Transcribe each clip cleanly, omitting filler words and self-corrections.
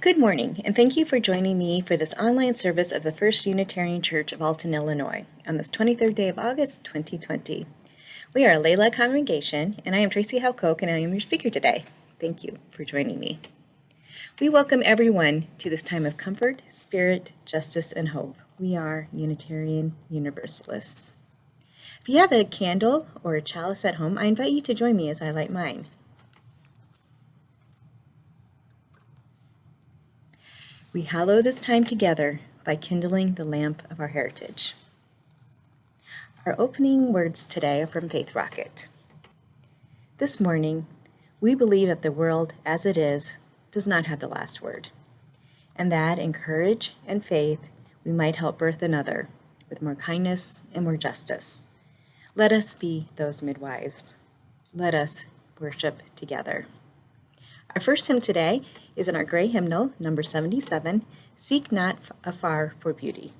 Good morning, and thank you for joining me for this online service of the First Unitarian Church of Alton, Illinois, on this 23rd day of August, 2020. We are a lay-led congregation, and I am Tracy Halcoke, and I am your speaker today. Thank you for joining me. We welcome everyone to this time of comfort, spirit, justice, and hope. We are Unitarian Universalists. If you have a candle or a chalice at home, I invite you to join me as I light mine. We hallow this time together by kindling the lamp of our heritage. Our opening words today are from Faith Rocket. This morning, we believe that the world as it is does not have the last word, and that in courage and faith, we might help birth another with more kindness and more justice. Let us be those midwives. Let us worship together. Our first hymn today is in our gray hymnal, number 77, Seek Not Afar for Beauty.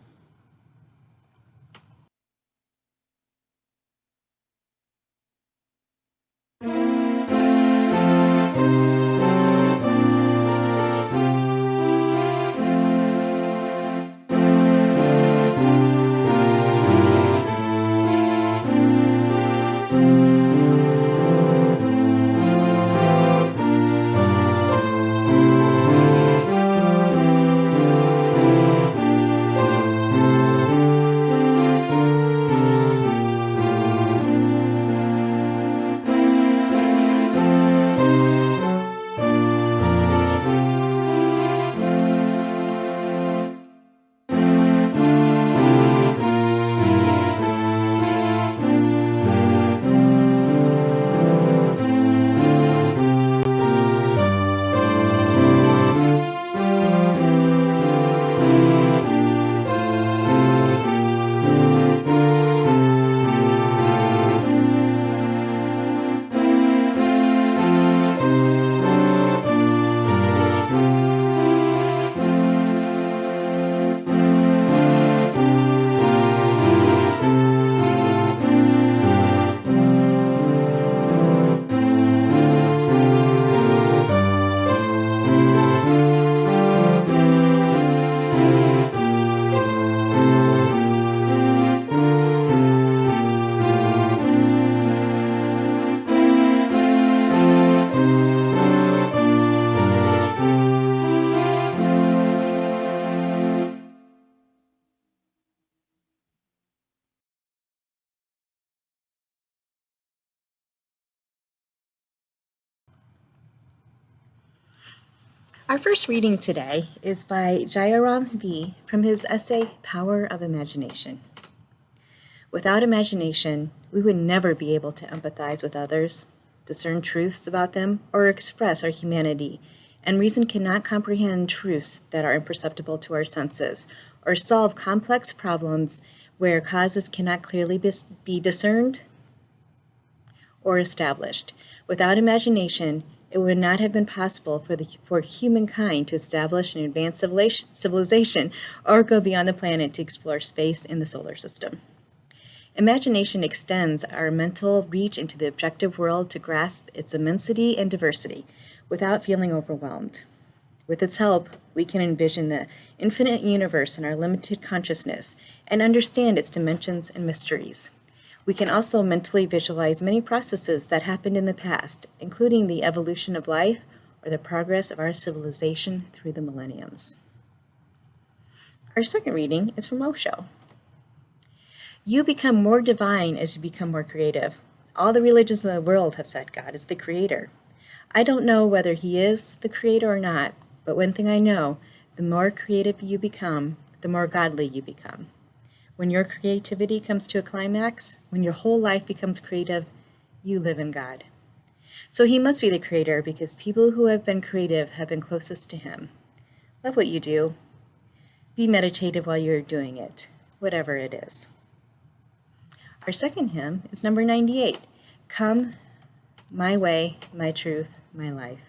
Our first reading today is by Jairam V. from his essay, Power of Imagination. Without imagination, we would never be able to empathize with others, discern truths about them, or express our humanity, and reason cannot comprehend truths that are imperceptible to our senses, or solve complex problems where causes cannot clearly be discerned or established. Without imagination, it would not have been possible for humankind to establish an advanced civilization or go beyond the planet to explore space in the solar system. Imagination extends our mental reach into the objective world to grasp its immensity and diversity without feeling overwhelmed. With its help, we can envision the infinite universe in our limited consciousness and understand its dimensions and mysteries. We can also mentally visualize many processes that happened in the past, including the evolution of life or the progress of our civilization through the millenniums. Our second reading is from Osho. You become more divine as you become more creative. All the religions in the world have said God is the creator. I don't know whether he is the creator or not, but one thing I know, the more creative you become, the more godly you become. When your creativity comes to a climax, when your whole life becomes creative, you live in God. So he must be the creator because people who have been creative have been closest to him. Love what you do. Be meditative while you're doing it, whatever it is. Our second hymn is number 98, Come, My Way, My Truth, My Life.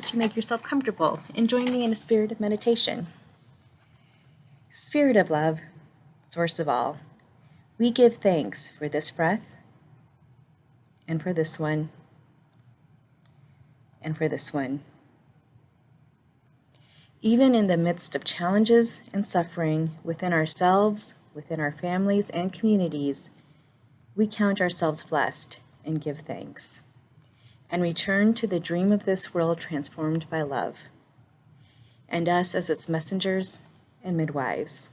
that you make yourself comfortable and join me in a spirit of meditation. Spirit of love, source of all, we give thanks for this breath, and for this one, and for this one. Even in the midst of challenges and suffering within ourselves, within our families and communities, we count ourselves blessed and give thanks, and return to the dream of this world transformed by love, and us as its messengers and midwives.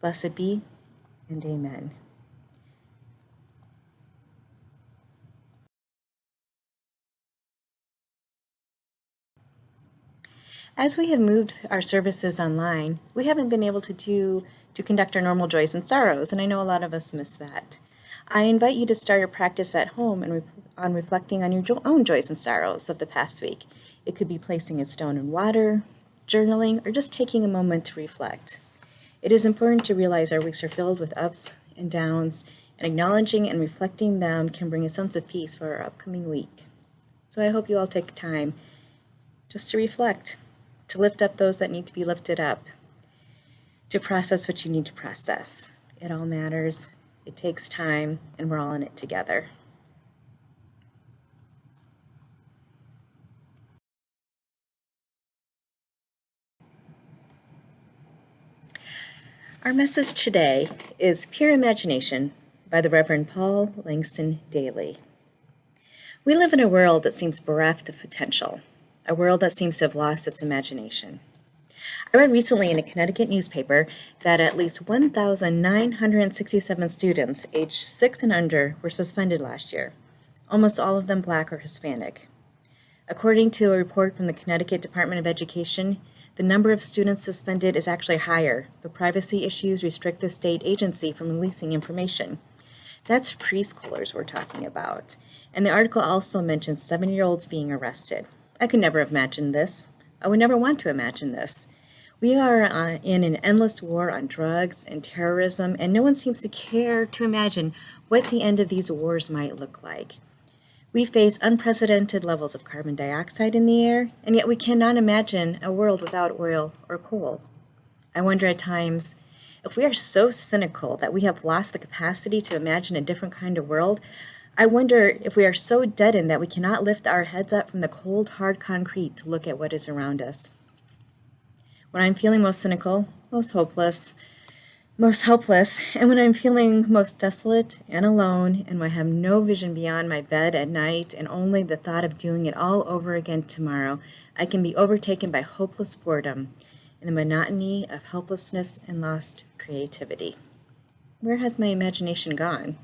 Blessed be, and amen. As we have moved our services online, we haven't been able to conduct our normal joys and sorrows, and I know a lot of us miss that. I invite you to start a practice at home and on reflecting on your own joys and sorrows of the past week. It could be placing a stone in water, journaling, or just taking a moment to reflect. It is important to realize our weeks are filled with ups and downs, and acknowledging and reflecting them can bring a sense of peace for our upcoming week. So I hope you all take time just to reflect, to lift up those that need to be lifted up, to process what you need to process. It all matters. It takes time, and we're all in it together. Our message today is Pure Imagination by the Reverend Paul Langston Daly. We live in a world that seems bereft of potential, a world that seems to have lost its imagination. I read recently in a Connecticut newspaper that at least 1,967 students aged 6 and under were suspended last year, almost all of them Black or Hispanic. According to a report from the Connecticut Department of Education, the number of students suspended is actually higher, but privacy issues restrict the state agency from releasing information. That's preschoolers we're talking about. And the article also mentions 7-year-olds being arrested. I could never have imagined this. I would never want to imagine this. We are in an endless war on drugs and terrorism, and no one seems to care to imagine what the end of these wars might look like. We face unprecedented levels of carbon dioxide in the air, and yet we cannot imagine a world without oil or coal. I wonder at times, if we are so cynical that we have lost the capacity to imagine a different kind of world, I wonder if we are so deadened that we cannot lift our heads up from the cold, hard concrete to look at what is around us. When I'm feeling most cynical, most hopeless, most helpless, and when I'm feeling most desolate and alone, and when I have no vision beyond my bed at night and only the thought of doing it all over again tomorrow, I can be overtaken by hopeless boredom and the monotony of helplessness and lost creativity. Where has my imagination gone?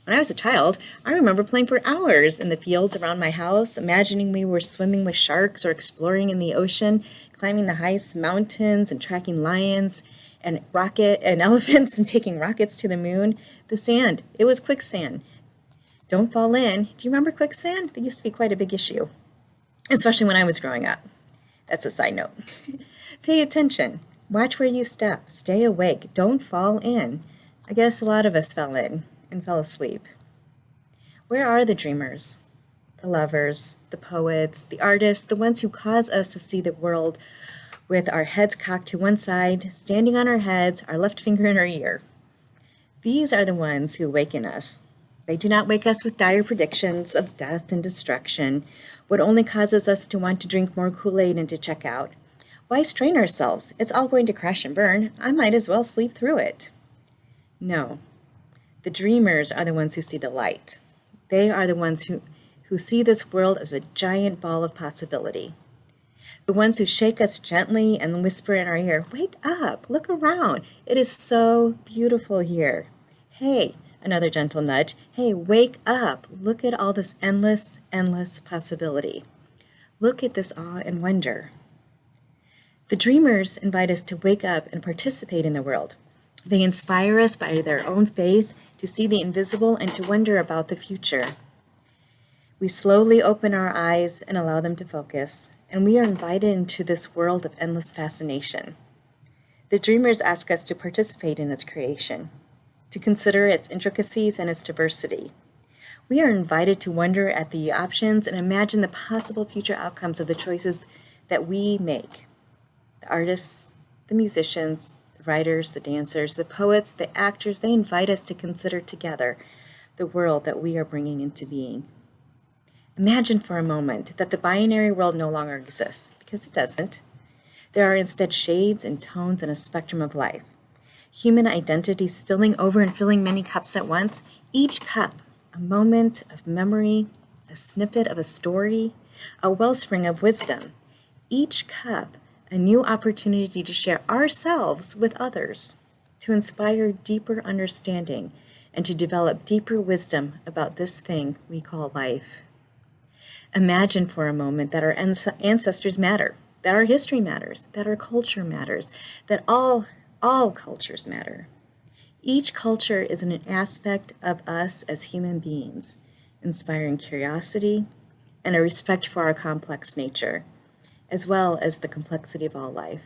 When I was a child, I remember playing for hours in the fields around my house, imagining we were swimming with sharks or exploring in the ocean, climbing the highest mountains and tracking lions and elephants and taking rockets to the moon. The sand, it was quicksand. Don't fall in. Do you remember quicksand? That used to be quite a big issue, especially when I was growing up. That's a side note. Pay attention. Watch where you step. Stay awake. Don't fall in. I guess a lot of us fell in and fell asleep. Where are the dreamers, the lovers, the poets, the artists, the ones who cause us to see the world with our heads cocked to one side, standing on our heads, our left finger in our ear? These are the ones who awaken us. They do not wake us with dire predictions of death and destruction, what only causes us to want to drink more Kool-Aid and to check out. Why strain ourselves? It's all going to crash and burn. I might as well sleep through it. No. The dreamers are the ones who see the light. They are the ones who see this world as a giant ball of possibility. The ones who shake us gently and whisper in our ear, "Wake up, look around. It is so beautiful here. Hey," another gentle nudge, "hey, wake up. Look at all this endless, endless possibility. Look at this awe and wonder." The dreamers invite us to wake up and participate in the world. They inspire us by their own faith to see the invisible and to wonder about the future. We slowly open our eyes and allow them to focus, and we are invited into this world of endless fascination. The dreamers ask us to participate in its creation, to consider its intricacies and its diversity. We are invited to wonder at the options and imagine the possible future outcomes of the choices that we make. The artists, the musicians, the writers, the dancers, the poets, the actors, they invite us to consider together the world that we are bringing into being. Imagine for a moment that the binary world no longer exists, because it doesn't. There are instead shades and tones in a spectrum of life. Human identity spilling over and filling many cups at once, each cup a moment of memory, a snippet of a story, a wellspring of wisdom. Each cup a new opportunity to share ourselves with others, to inspire deeper understanding, and to develop deeper wisdom about this thing we call life. Imagine for a moment that our ancestors matter, that our history matters, that our culture matters, that all cultures matter. Each culture is an aspect of us as human beings, inspiring curiosity and a respect for our complex nature, as well as the complexity of all life.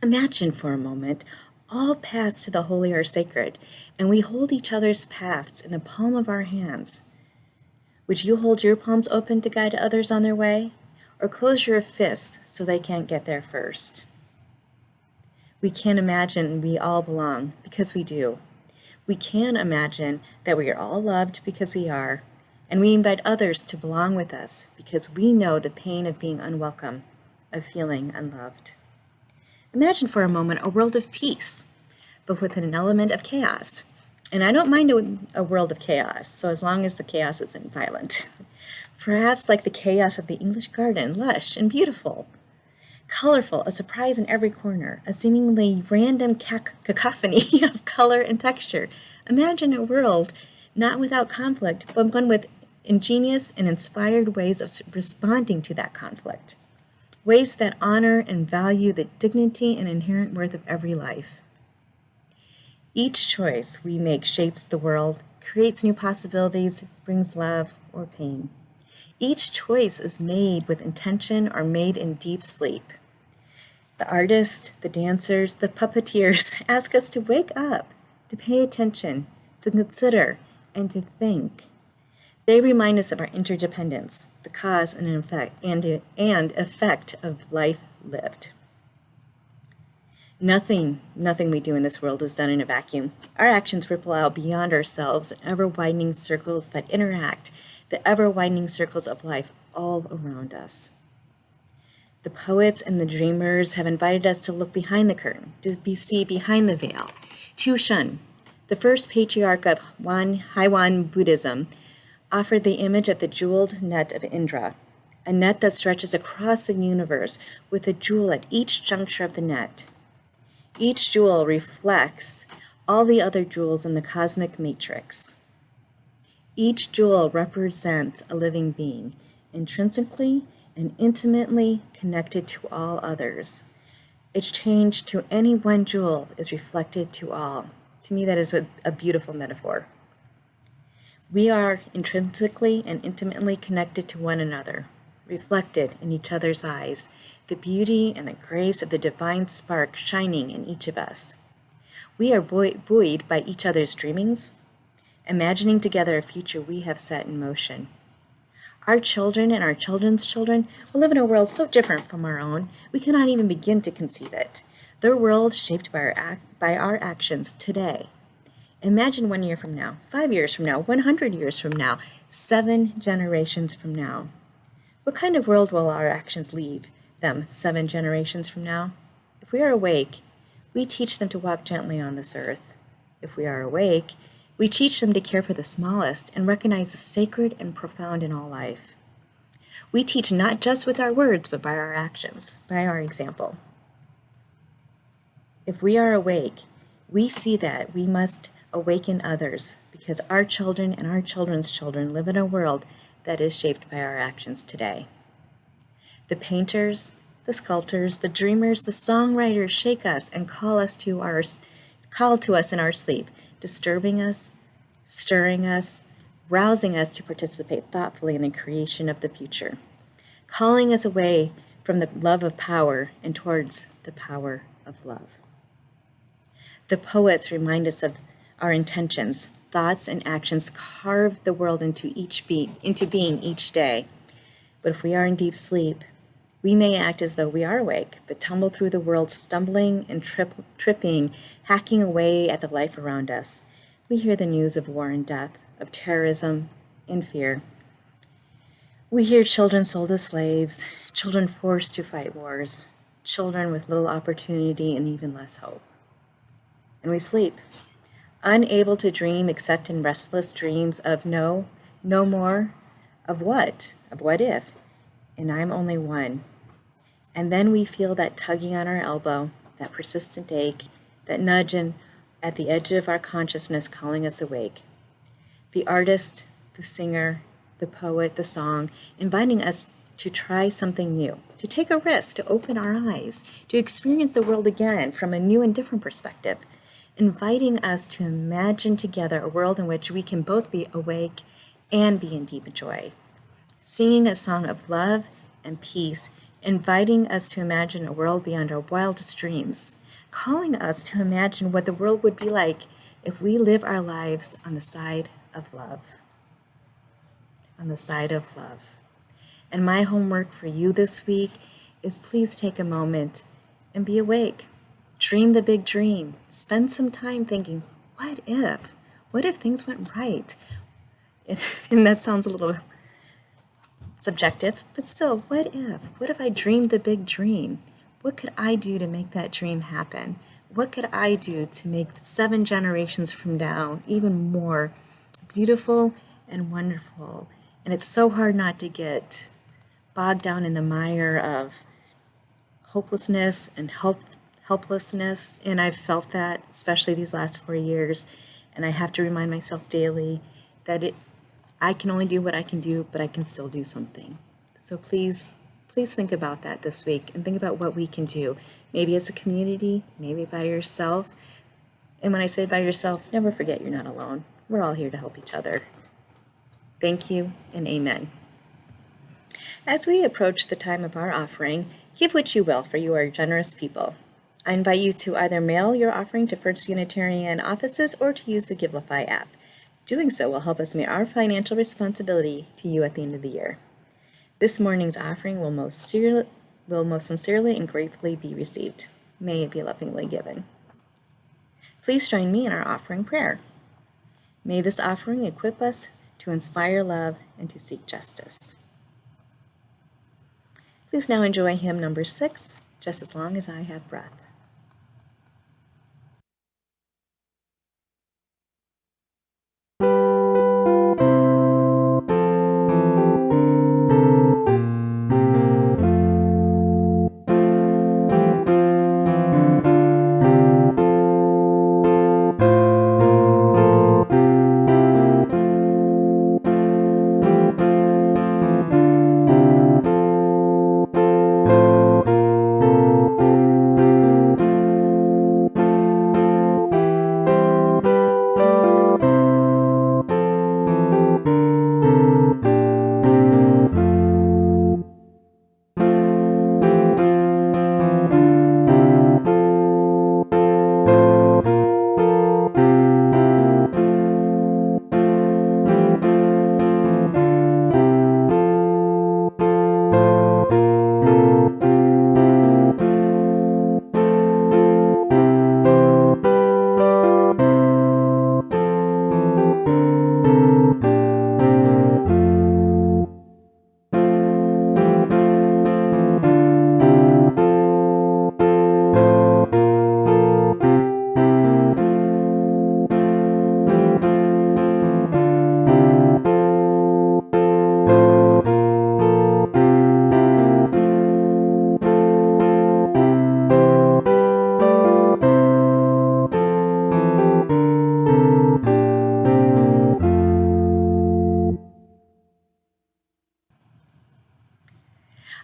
Imagine for a moment all paths to the holy are sacred, and we hold each other's paths in the palm of our hands. Would you hold your palms open to guide others on their way, or close your fists so they can't get there first? We can imagine we all belong, because we do. We can imagine that we are all loved because we are, and we invite others to belong with us because we know the pain of being unwelcome, of feeling unloved. Imagine for a moment a world of peace, but with an element of chaos. And I don't mind a world of chaos, so as long as the chaos isn't violent. Perhaps like the chaos of the English garden, lush and beautiful. Colorful, a surprise in every corner, a seemingly random cacophony of color and texture. Imagine a world not without conflict, but one with ingenious and inspired ways of responding to that conflict. Ways that honor and value the dignity and inherent worth of every life. Each choice we make shapes the world, creates new possibilities, brings love or pain. Each choice is made with intention or made in deep sleep. The artists, the dancers, the puppeteers ask us to wake up, to pay attention, to consider, and to think. They remind us of our interdependence, the cause and effect of life lived. Nothing we do in this world is done in a vacuum. Our actions ripple out beyond ourselves in ever-widening circles that interact, the ever-widening circles of life all around us. The poets and the dreamers have invited us to look behind the curtain, to see behind the veil. Tushun, the first patriarch of Haiwan Buddhism, offered the image of the jeweled net of Indra, a net that stretches across the universe with a jewel at each juncture of the net. Each jewel reflects all the other jewels in the cosmic matrix. Each jewel represents a living being, intrinsically and intimately connected to all others. Its change to any one jewel is reflected to all. To me, that is a beautiful metaphor. We are intrinsically and intimately connected to one another, reflected in each other's eyes, the beauty and the grace of the divine spark shining in each of us. We are buoyed by each other's dreamings, imagining together a future we have set in motion. Our children and our children's children will live in a world so different from our own, we cannot even begin to conceive it. Their world shaped by our actions today. Imagine 1 year from now, 5 years from now, 100 years from now, 7 generations from now. What kind of world will our actions leave them 7 generations from now? If we are awake, we teach them to walk gently on this earth. If we are awake, we teach them to care for the smallest and recognize the sacred and profound in all life. We teach not just with our words, but by our actions, by our example. If we are awake, we see that we must awaken others because our children and our children's children live in a world that is shaped by our actions today. The painters, the sculptors, the dreamers, the songwriters shake us and call to us in our sleep, disturbing us, stirring us, rousing us to participate thoughtfully in the creation of the future, calling us away from the love of power and towards the power of love. The poets remind us of Our intentions, thoughts, and actions carve the world into being each day. But if we are in deep sleep, we may act as though we are awake, but tumble through the world stumbling and tripping, hacking away at the life around us. We hear the news of war and death, of terrorism and fear. We hear children sold as slaves, children forced to fight wars, children with little opportunity and even less hope. And we sleep, unable to dream except in restless dreams of no more, of what if, and I'm only one. And then we feel that tugging on our elbow, that persistent ache, that nudge at the edge of our consciousness calling us awake. The artist, the singer, the poet, the song, inviting us to try something new, to take a risk, to open our eyes, to experience the world again from a new and different perspective, inviting us to imagine together a world in which we can both be awake and be in deep joy. Singing a song of love and peace, inviting us to imagine a world beyond our wildest dreams, calling us to imagine what the world would be like if we live our lives on the side of love. On the side of love. And my homework for you this week is please take a moment and be awake. Dream the big dream. Spend some time thinking, what if? What if things went right? And that sounds a little subjective, but still, what if? What if I dreamed the big dream? What could I do to make that dream happen? What could I do to make 7 generations from now even more beautiful and wonderful? And it's so hard not to get bogged down in the mire of hopelessness and helplessness. And I've felt that, especially these last 4 years. And I have to remind myself daily that I can only do what I can do, but I can still do something. So please think about that this week and think about what we can do. Maybe as a community, maybe by yourself. And when I say by yourself, never forget you're not alone. We're all here to help each other. Thank you and amen. As we approach the time of our offering, give what you will, for you are generous people. I invite you to either mail your offering to First Unitarian offices or to use the Givelify app. Doing so will help us meet our financial responsibility to you at the end of the year. This morning's offering will most sincerely and gratefully be received. May it be lovingly given. Please join me in our offering prayer. May this offering equip us to inspire love and to seek justice. Please now enjoy hymn number 6, Just as Long as I Have Breath.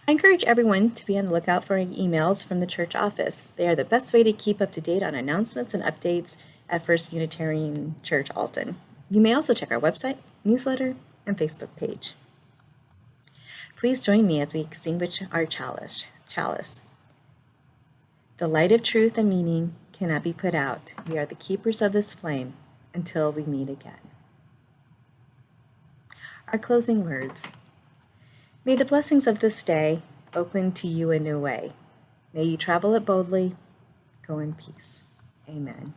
I encourage everyone to be on the lookout for emails from the church office. They are the best way to keep up to date on announcements and updates at First Unitarian Church Alton. You may also check our website, newsletter, and Facebook page. Please join me as we extinguish our chalice. The light of truth and meaning cannot be put out. We are the keepers of this flame, until we meet again. Our closing words. May the blessings of this day open to you a new way. May you travel it boldly. Go in peace. Amen.